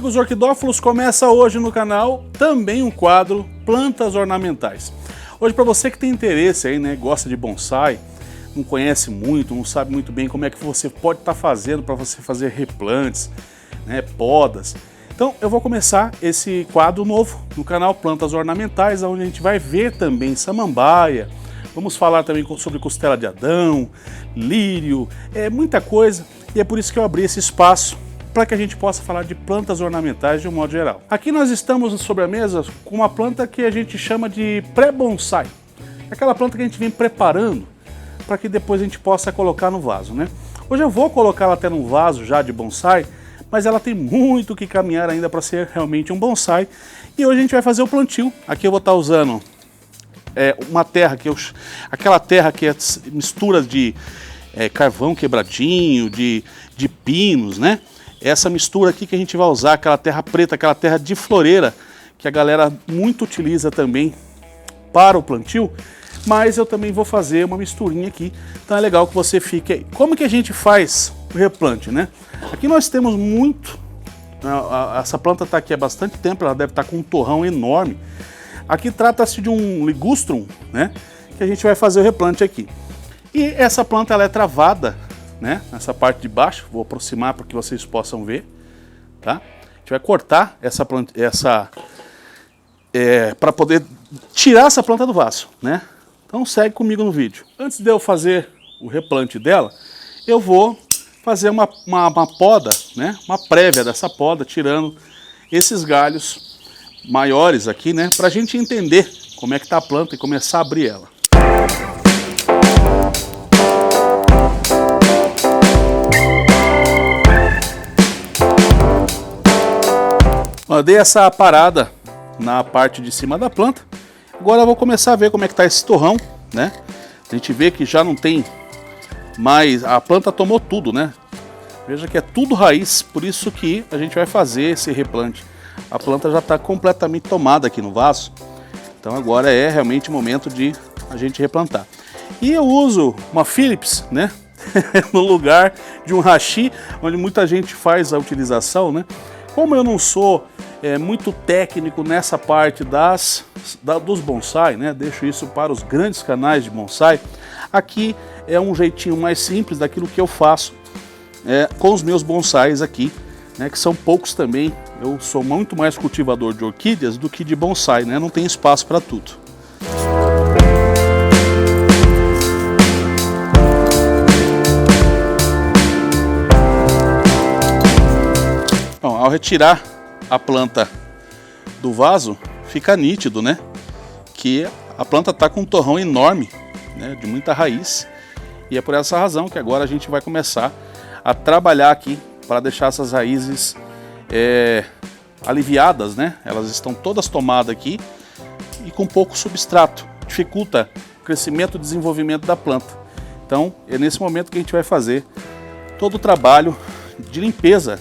Amigos orquidófilos, começa hoje no canal também um quadro Plantas Ornamentais. Hoje, para você que tem interesse aí, né, gosta de bonsai, não conhece muito, não sabe muito bem como é que você pode estar fazendo para você fazer replantes, né, podas. Então eu vou começar esse quadro novo no canal Plantas Ornamentais, onde a gente vai ver também samambaia, vamos falar também sobre costela de Adão, lírio, muita coisa, e é por isso que eu abri esse espaço para que a gente possa falar de plantas ornamentais de um modo geral. Aqui nós estamos sobre a mesa com uma planta que a gente chama de pré-bonsai. Aquela planta que a gente vem preparando para que depois a gente possa colocar no vaso, né? Hoje eu vou colocar ela até num vaso já de bonsai, mas ela tem muito que caminhar ainda para ser realmente um bonsai. E hoje a gente vai fazer o plantio. Aqui eu vou estar usando uma terra aquela terra que é mistura de carvão quebradinho, de pinos, né? Essa mistura aqui que a gente vai usar, aquela terra preta, aquela terra de floreira, que a galera muito utiliza também para o plantio, mas eu também vou fazer uma misturinha aqui, então é legal que você fique aí. Como que a gente faz o replante, né? Aqui nós temos muito, essa planta está aqui há bastante tempo, ela deve estar com um torrão enorme. Aqui trata-se de um ligustrum, né? Que a gente vai fazer o replante aqui. E essa planta ela é travada, né, nessa parte de baixo, vou aproximar para que vocês possam ver, tá? A gente vai cortar essa planta, para poder tirar essa planta do vaso, né? Então segue comigo no vídeo. Antes de eu fazer o replante dela, eu vou fazer uma poda, né, uma prévia dessa poda, tirando esses galhos maiores aqui, né, para a gente entender como é que tá a planta e começar a abrir ela. Eu dei essa parada na parte de cima da planta. Agora eu vou começar a ver como é que está esse torrão, né? A gente vê que já não tem mais, a planta tomou tudo, né? Veja que é tudo raiz, por isso que a gente vai fazer esse replante. A planta já está completamente tomada aqui no vaso, então agora é realmente o momento de a gente replantar. E eu uso uma Philips, né? No lugar de um hashi, onde muita gente faz a utilização, né? Como eu não sou muito técnico nessa parte dos bonsai, né? Deixo isso para os grandes canais de bonsai. Aqui é um jeitinho mais simples daquilo que eu faço com os meus bonsais aqui, né? Que são poucos também. Eu sou muito mais cultivador de orquídeas do que de bonsai, né? Não tem espaço para tudo. Bom, ao retirar a planta do vaso, fica nítido, né, que a planta está com um torrão enorme, né, de muita raiz, e é por essa razão que agora a gente vai começar a trabalhar aqui para deixar essas raízes aliviadas, né? Elas estão todas tomadas aqui e com pouco substrato, dificulta o crescimento e desenvolvimento da planta. Então é nesse momento que a gente vai fazer todo o trabalho de limpeza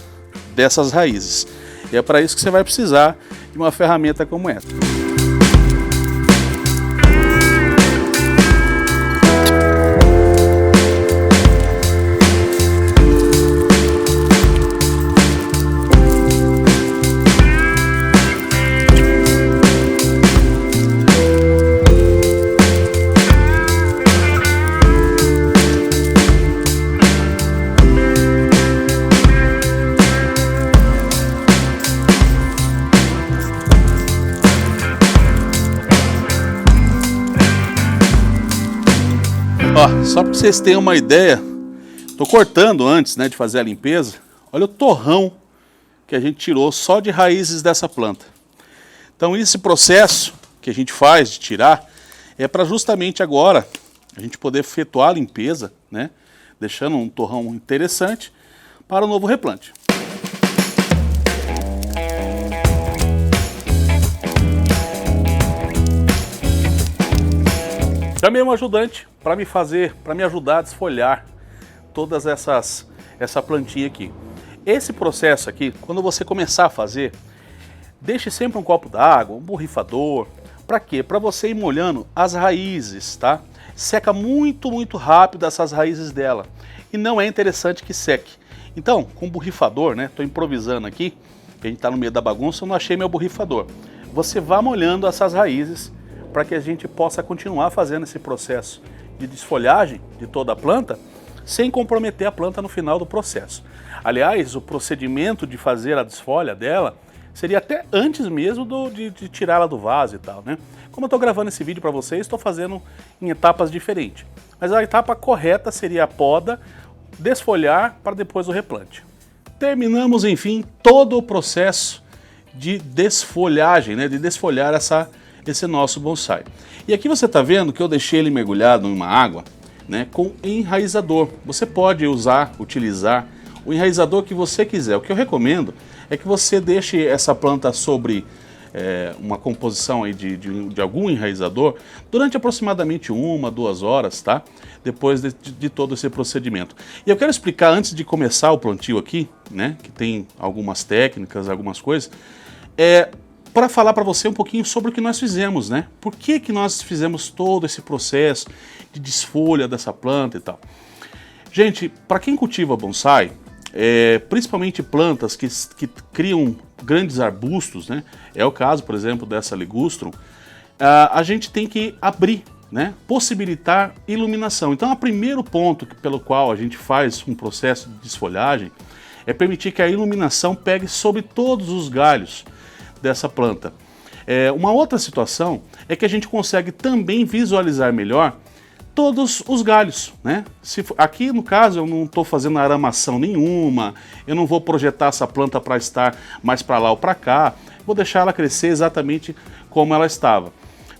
dessas raízes. E é para isso que você vai precisar de uma ferramenta como essa. Ó, só para vocês terem uma ideia, tô cortando antes, né, de fazer a limpeza. Olha o torrão que a gente tirou só de raízes dessa planta. Então esse processo que a gente faz de tirar é para justamente agora a gente poder efetuar a limpeza, né, deixando um torrão interessante para o novo replante. Chamei um ajudante para me ajudar a desfolhar todas essa plantinha aqui. Esse processo aqui, quando você começar a fazer, deixe sempre um copo d'água, um borrifador. Para quê? Para você ir molhando as raízes, tá? Seca muito, muito rápido essas raízes dela. E não é interessante que seque. Então, com o borrifador, né? Estou improvisando aqui. que a gente está no meio da bagunça, eu não achei meu borrifador. Você vá molhando essas raízes para que a gente possa continuar fazendo esse processo de desfolhagem de toda a planta, sem comprometer a planta no final do processo. Aliás, o procedimento de fazer a desfolha dela seria até antes mesmo de tirá-la do vaso e tal, né? Como eu estou gravando esse vídeo para vocês, estou fazendo em etapas diferentes. Mas a etapa correta seria a poda, desfolhar para depois o replante. Terminamos, enfim, todo o processo de desfolhagem, né? De desfolhar esse nosso bonsai. E aqui você está vendo que eu deixei ele mergulhado em uma água, né, com enraizador. Você pode utilizar o enraizador que você quiser. O que eu recomendo é que você deixe essa planta sobre uma composição aí de algum enraizador durante aproximadamente 1, 2 horas, tá? Depois de todo esse procedimento. E eu quero explicar, antes de começar o plantio aqui, né, que tem algumas técnicas, algumas coisas, para falar para você um pouquinho sobre o que nós fizemos, né? Por que nós fizemos todo esse processo de desfolha dessa planta e tal. Gente, para quem cultiva bonsai, principalmente plantas que criam grandes arbustos, né? É o caso, por exemplo, dessa ligustrum, a gente tem que abrir, né? Possibilitar iluminação. Então, o primeiro ponto pelo qual a gente faz um processo de desfolhagem é permitir que a iluminação pegue sobre todos os galhos dessa planta. Uma outra situação é que a gente consegue também visualizar melhor todos os galhos, né? Aqui no caso eu não estou fazendo aramação nenhuma, eu não vou projetar essa planta para estar mais para lá ou para cá, vou deixar ela crescer exatamente como ela estava,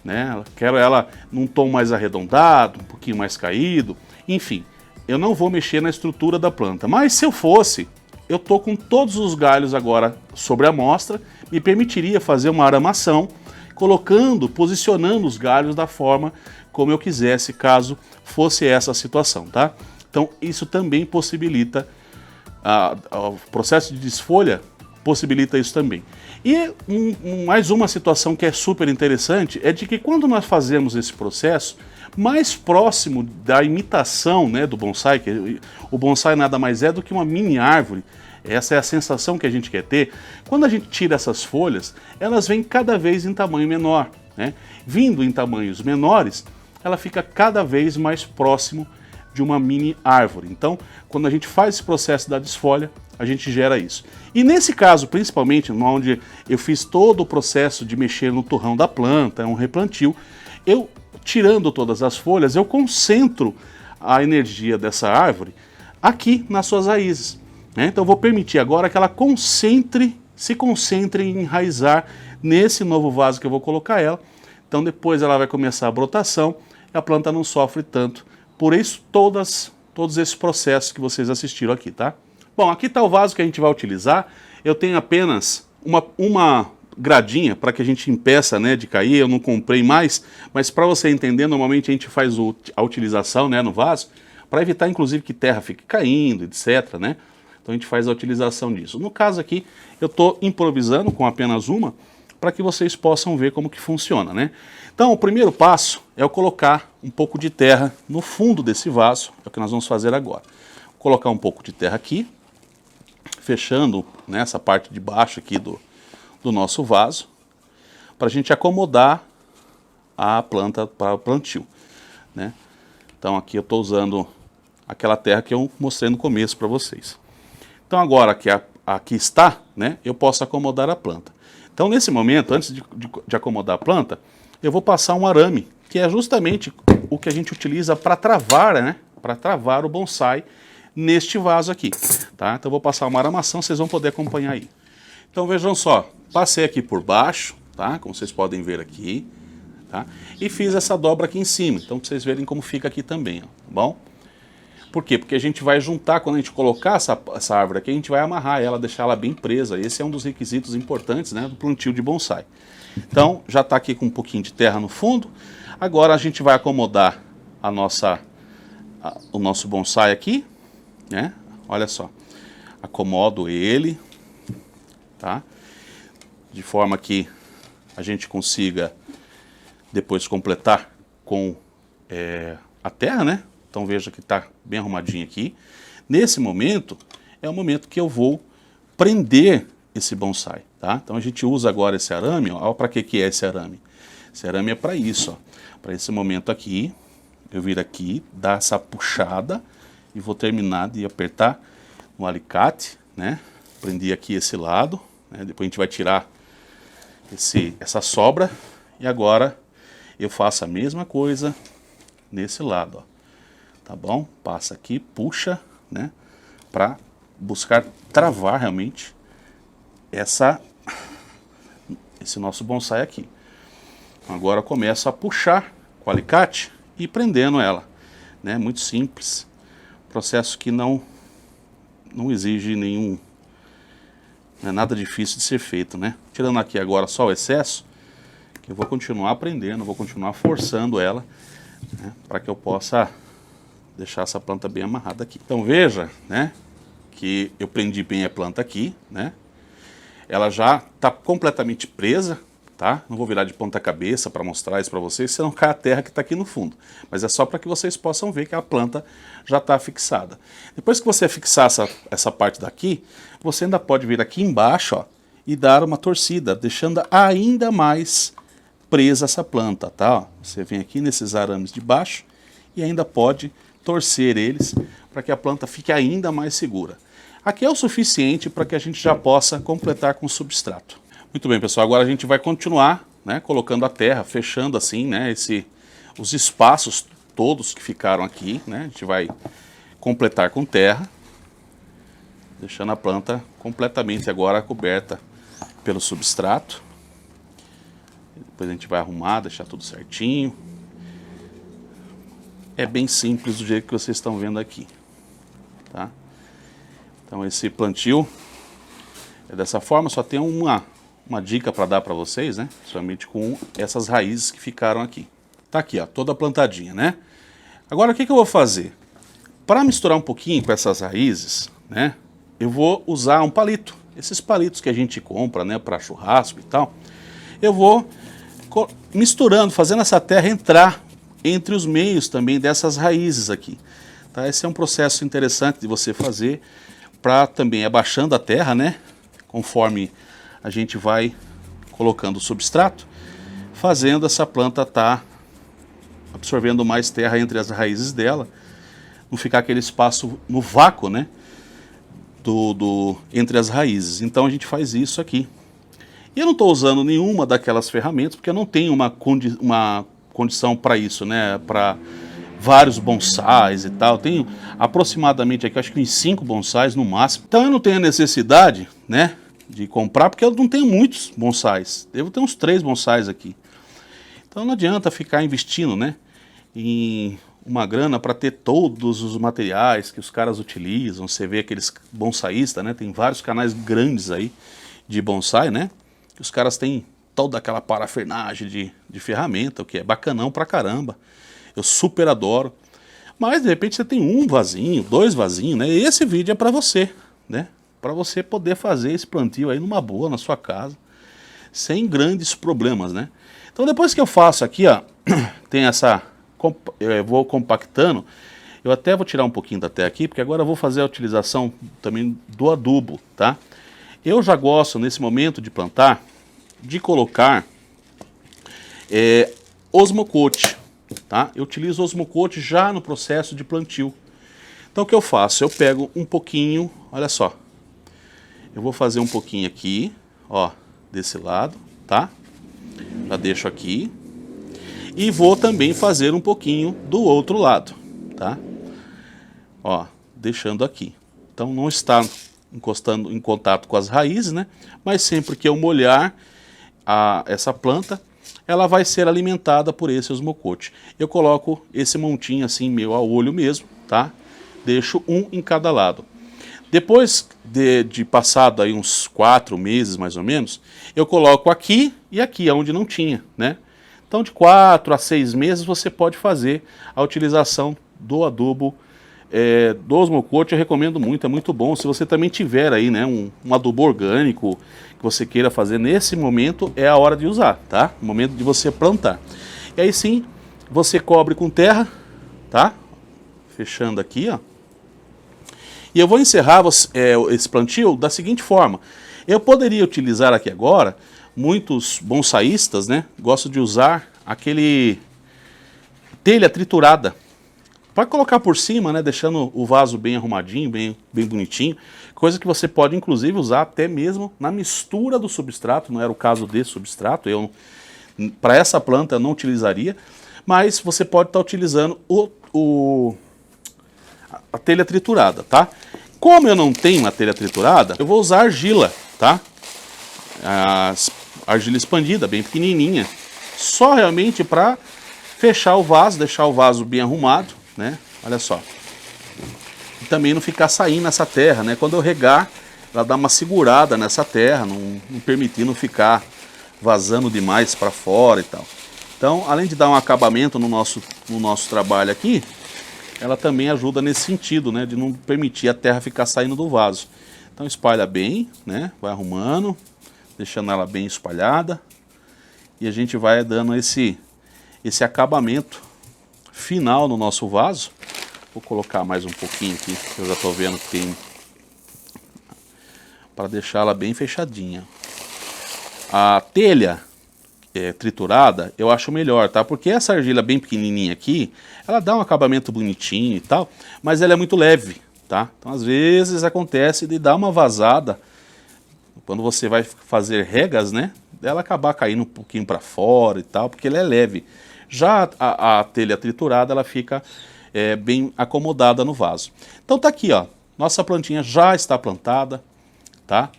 né? Quero ela num tom mais arredondado, um pouquinho mais caído, enfim, eu não vou mexer na estrutura da planta, mas se eu fosse, eu estou com todos os galhos agora sobre a amostra, me permitiria fazer uma aramação, posicionando os galhos da forma como eu quisesse, caso fosse essa a situação, tá? Então isso também possibilita, o processo de desfolha possibilita isso também. E mais uma situação que é super interessante é de que quando nós fazemos esse processo, mais próximo da imitação, né, do bonsai, que o bonsai nada mais é do que uma mini árvore. Essa é a sensação que a gente quer ter. Quando a gente tira essas folhas, elas vêm cada vez em tamanho menor, né? Vindo em tamanhos menores, ela fica cada vez mais próximo de uma mini árvore. Então, quando a gente faz esse processo da desfolha, a gente gera isso. E nesse caso, principalmente, onde eu fiz todo o processo de mexer no torrão da planta, é um replantio, eu, tirando todas as folhas, eu concentro a energia dessa árvore aqui nas suas raízes. Então eu vou permitir agora que ela se concentre em enraizar nesse novo vaso que eu vou colocar ela. Então depois ela vai começar a brotação e a planta não sofre tanto. Por isso todos esses processos que vocês assistiram aqui, tá? Bom, aqui está o vaso que a gente vai utilizar. Eu tenho apenas uma gradinha para que a gente impeça, né, de cair. Eu não comprei mais, mas para você entender, normalmente a gente faz a utilização, né, no vaso, para evitar inclusive que terra fique caindo, etc, né? Então a gente faz a utilização disso. No caso aqui, eu estou improvisando com apenas uma, para que vocês possam ver como que funciona, né? Então o primeiro passo é eu colocar um pouco de terra no fundo desse vaso, é o que nós vamos fazer agora. Vou colocar um pouco de terra aqui, fechando nessa parte de baixo aqui do nosso vaso, para a gente acomodar a planta para o plantio, né? Então aqui eu estou usando aquela terra que eu mostrei no começo para vocês. Então agora que aqui está, né, eu posso acomodar a planta. Então nesse momento, antes de acomodar a planta, eu vou passar um arame, que é justamente o que a gente utiliza para travar, né, para travar o bonsai neste vaso aqui. Tá? Então eu vou passar uma aramação, vocês vão poder acompanhar aí. Então vejam só, passei aqui por baixo, tá, como vocês podem ver aqui, tá, e fiz essa dobra aqui em cima, então para vocês verem como fica aqui também, ó, tá bom? Por quê? Porque a gente vai juntar, quando a gente colocar essa árvore aqui, a gente vai amarrar ela, deixar ela bem presa. Esse é um dos requisitos importantes, né, do plantio de bonsai. Então, já está aqui com um pouquinho de terra no fundo. Agora a gente vai acomodar o nosso bonsai aqui, né? Olha só. Acomodo ele, tá? De forma que a gente consiga depois completar com a terra, né? Então veja que está bem arrumadinho aqui. Nesse momento, é o momento que eu vou prender esse bonsai, tá? Então a gente usa agora esse arame, ó. Olha para que é esse arame. Esse arame é para isso, ó. Para esse momento aqui, eu vir aqui, dar essa puxada e vou terminar de apertar no alicate, né? Prendi aqui esse lado, né? Depois a gente vai tirar essa sobra e agora eu faço a mesma coisa nesse lado, ó. Tá bom? Passa aqui, puxa, né? Para buscar travar realmente esse nosso bonsai aqui. Agora eu começo a puxar com o alicate e prendendo ela, né? Muito simples, processo que não exige nenhum, não é nada difícil de ser feito, né? Tirando aqui agora só o excesso, que eu vou continuar prendendo, vou continuar forçando ela, né? Para que eu possa deixar essa planta bem amarrada aqui. Então veja, né? Que eu prendi bem a planta aqui, né? Ela já está completamente presa, tá? Não vou virar de ponta cabeça para mostrar isso para vocês, senão cai a terra que está aqui no fundo. Mas é só para que vocês possam ver que a planta já está fixada. Depois que você fixar essa parte daqui, você ainda pode vir aqui embaixo, ó, e dar uma torcida, deixando ainda mais presa essa planta, tá? Ó, você vem aqui nesses arames de baixo e ainda pode torcer eles para que a planta fique ainda mais segura. Aqui é o suficiente para que a gente já possa completar com o substrato. Muito bem, pessoal, agora a gente vai continuar, né, colocando a terra, fechando assim, né, os espaços todos que ficaram aqui, né, a gente vai completar com terra, deixando a planta completamente agora coberta pelo substrato. Depois a gente vai arrumar, deixar tudo certinho. É bem simples do jeito que vocês estão vendo aqui, tá? Então esse plantio é dessa forma, só tem uma dica para dar para vocês, né? Somente com essas raízes que ficaram aqui. Tá aqui, ó, toda plantadinha, né? Agora o que eu vou fazer? Para misturar um pouquinho com essas raízes, né? Eu vou usar um palito. Esses palitos que a gente compra, né, para churrasco e tal. Eu vou misturando, fazendo essa terra entrar entre os meios também dessas raízes aqui. Tá? Esse é um processo interessante de você fazer para também abaixando a terra, né? Conforme a gente vai colocando o substrato, fazendo essa planta estar absorvendo mais terra entre as raízes dela, não ficar aquele espaço no vácuo, né? Entre as raízes. Então a gente faz isso aqui. E eu não estou usando nenhuma daquelas ferramentas, porque eu não tenho uma condição para isso, né? Para vários bonsais e tal. Eu tenho aproximadamente aqui, acho que uns 5 bonsais no máximo. Então eu não tenho a necessidade, né, de comprar, porque eu não tenho muitos bonsais. Devo ter uns 3 bonsais aqui. Então não adianta ficar investindo, né, em uma grana para ter todos os materiais que os caras utilizam. Você vê aqueles bonsaístas, né? Tem vários canais grandes aí de bonsai, né? Que os caras têm toda aquela parafernália de ferramenta, o que é bacanão pra caramba. Eu super adoro. Mas de repente você tem um vasinho, 2 vasinhos, né? E esse vídeo é para você, né? Para você poder fazer esse plantio aí numa boa, na sua casa, sem grandes problemas, né? Então depois que eu faço aqui, ó, tem essa... Eu vou compactando, eu até vou tirar um pouquinho da terra aqui, porque agora eu vou fazer a utilização também do adubo, tá? Eu já gosto, nesse momento de plantar, de colocar osmocote, tá? Eu utilizo osmocote já no processo de plantio. Então o que eu faço? Eu pego um pouquinho, olha só, eu vou fazer um pouquinho aqui, ó, desse lado, tá? Já deixo aqui. E vou também fazer um pouquinho do outro lado, tá? Ó, deixando aqui. Então não está encostando em contato com as raízes, né? Mas sempre que eu molhar essa planta, ela vai ser alimentada por esse osmocote. Eu coloco esse montinho assim, meu a olho mesmo, tá? Deixo um em cada lado. Depois de passado aí uns 4 meses mais ou menos, eu coloco aqui e aqui, onde não tinha, né? Então de 4 a 6 meses você pode fazer a utilização do adubo do osmocote. Eu recomendo muito, é muito bom. Se você também tiver aí, né, um adubo orgânico que você queira fazer nesse momento, é a hora de usar, tá? No momento de você plantar. E aí sim, você cobre com terra, tá? Fechando aqui, ó. E eu vou encerrar esse plantio da seguinte forma. Eu poderia utilizar aqui agora, muitos bonsaístas, né, gostam de usar aquele telha triturada, para colocar por cima, né, deixando o vaso bem arrumadinho, bem bonitinho, coisa que você pode inclusive usar até mesmo na mistura do substrato, não era o caso desse substrato, para essa planta eu não utilizaria, mas você pode estar utilizando a telha triturada, tá? Como eu não tenho a telha triturada, eu vou usar argila, tá? A argila expandida, bem pequenininha, só realmente para fechar o vaso, deixar o vaso bem arrumado, né? Olha só. E também não ficar saindo nessa terra, né? Quando eu regar, ela dá uma segurada nessa terra, não permitindo ficar vazando demais para fora e tal. Então, além de dar um acabamento no nosso trabalho aqui, ela também ajuda nesse sentido, né? De não permitir a terra ficar saindo do vaso. Então espalha bem, né? Vai arrumando, deixando ela bem espalhada. E a gente vai dando esse acabamento final no nosso vaso. Vou colocar mais um pouquinho aqui, que eu já estou vendo que tem, para deixá-la bem fechadinha. A telha triturada eu acho melhor, tá? Porque essa argila bem pequenininha aqui, ela dá um acabamento bonitinho e tal, mas ela é muito leve, tá? Então às vezes acontece de dar uma vazada, quando você vai fazer regas, né? Dela acabar caindo um pouquinho para fora e tal, porque ela é leve. Já a telha triturada, ela fica bem acomodada no vaso. Então tá aqui, ó, nossa plantinha já está plantada, tá?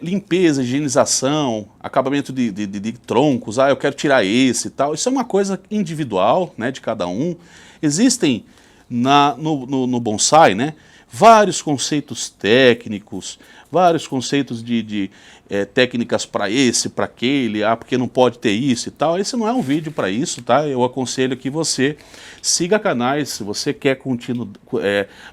Limpeza, higienização, acabamento de troncos, eu quero tirar esse e tal, isso é uma coisa individual, né, de cada um. Existem no bonsai, né, vários conceitos técnicos, vários conceitos de técnicas para esse, para aquele, porque não pode ter isso e tal. Esse não é um vídeo para isso, tá? Eu aconselho que você siga canais, se você quer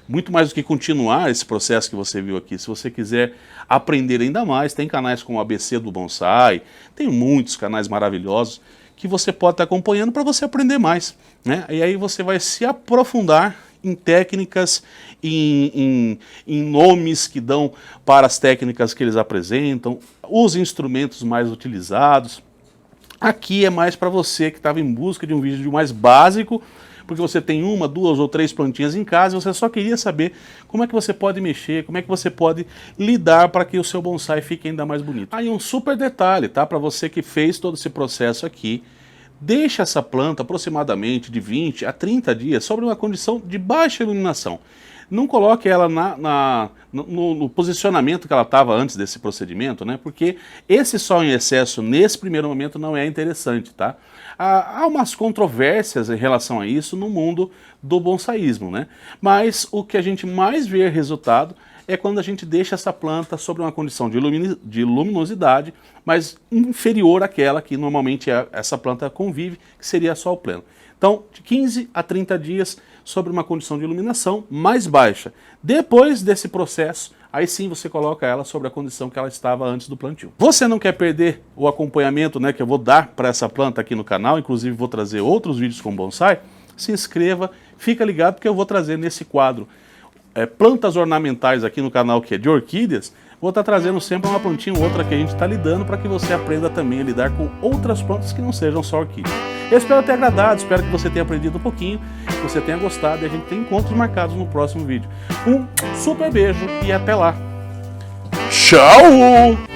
muito mais do que continuar esse processo que você viu aqui, se você quiser aprender ainda mais, tem canais como o ABC do Bonsai, tem muitos canais maravilhosos que você pode estar acompanhando para você aprender mais, né? E aí você vai se aprofundar em técnicas, em nomes que dão para as técnicas que eles apresentam, os instrumentos mais utilizados. Aqui é mais para você que estava em busca de um vídeo mais básico, porque você tem uma, duas ou três plantinhas em casa e você só queria saber como é que você pode mexer, como é que você pode lidar para que o seu bonsai fique ainda mais bonito. Aí um super detalhe, tá? Para você que fez todo esse processo aqui, deixa essa planta aproximadamente de 20 a 30 dias sobre uma condição de baixa iluminação. Não coloque ela no posicionamento que ela estava antes desse procedimento, né? Porque esse sol em excesso, nesse primeiro momento, não é interessante, tá? Há umas controvérsias em relação a isso no mundo do bonsaísmo, né? Mas o que a gente mais vê resultado é quando a gente deixa essa planta sobre uma condição de luminosidade, mas inferior àquela que normalmente essa planta convive, que seria sol pleno. Então, de 15 a 30 dias sobre uma condição de iluminação mais baixa. Depois desse processo, aí sim você coloca ela sobre a condição que ela estava antes do plantio. Você não quer perder o acompanhamento, né, que eu vou dar para essa planta aqui no canal, inclusive vou trazer outros vídeos com bonsai, se inscreva, fica ligado porque eu vou trazer nesse quadro plantas ornamentais aqui no canal que é de orquídeas, vou estar trazendo sempre uma plantinha ou outra que a gente está lidando para que você aprenda também a lidar com outras plantas que não sejam só orquídeas. Eu espero ter agradado, espero que você tenha aprendido um pouquinho, que você tenha gostado e a gente tem encontros marcados no próximo vídeo. Um super beijo e até lá. Tchau!